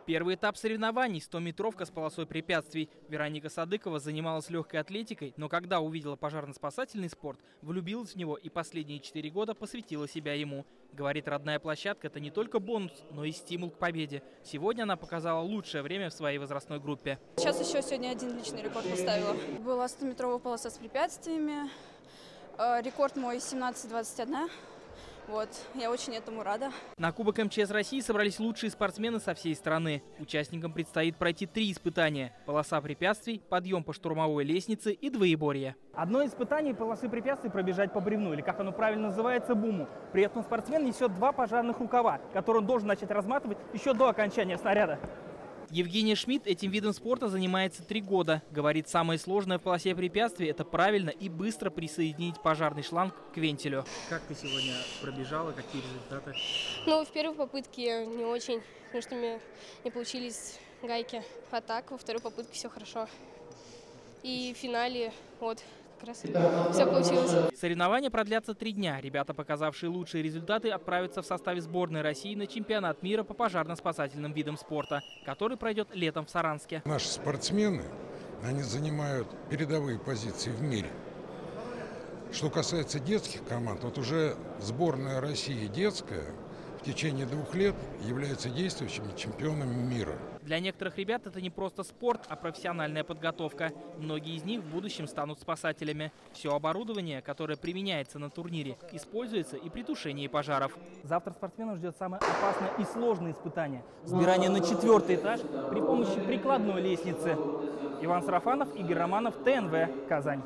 Первый этап соревнований – 100-метровка с полосой препятствий. Вероника Садыкова занималась легкой атлетикой, но когда увидела пожарно-спасательный спорт, влюбилась в него и последние 4 года посвятила себя ему. Говорит, родная площадка – это не только бонус, но и стимул к победе. Сегодня она показала лучшее время в своей возрастной группе. Сейчас еще сегодня один личный рекорд поставила. Была 100-метровая полоса с препятствиями. Рекорд мой 17:21. Вот, я очень этому рада. На Кубок МЧС России собрались лучшие спортсмены со всей страны. Участникам предстоит пройти 3 испытания: полоса препятствий, подъем по штурмовой лестнице и двоеборье. Одно из испытаний полосы препятствий — пробежать по бревну, или как оно правильно называется, буму. При этом спортсмен несет 2 пожарных рукава, которые он должен начать разматывать еще до окончания снаряда. Евгения Шмидт этим видом спорта занимается 3 года. Говорит, самое сложное в полосе препятствий – это правильно и быстро присоединить пожарный шланг к вентилю. Как ты сегодня пробежала? Какие результаты? Ну, в первой попытке не очень, потому что у меня не получились гайки. А так, во второй попытке все хорошо. И в финале, вот, как раз все получилось. Соревнования продлятся 3 дня. Ребята, показавшие лучшие результаты, отправятся в составе сборной России на чемпионат мира по пожарно-спасательным видам спорта, который пройдет летом в Саранске. Наши спортсмены, они занимают передовые позиции в мире. Что касается детских команд, вот уже сборная России детская в течение 2 лет является действующими чемпионами мира. Для некоторых ребят это не просто спорт, а профессиональная подготовка. Многие из них в будущем станут спасателями. Все оборудование, которое применяется на турнире, используется и при тушении пожаров. Завтра спортсменов ждет самое опасное и сложное испытание – взбирание на 4-й этаж при помощи прикладной лестницы. Иван Сарафанов, Игорь Романов, ТНВ, Казань.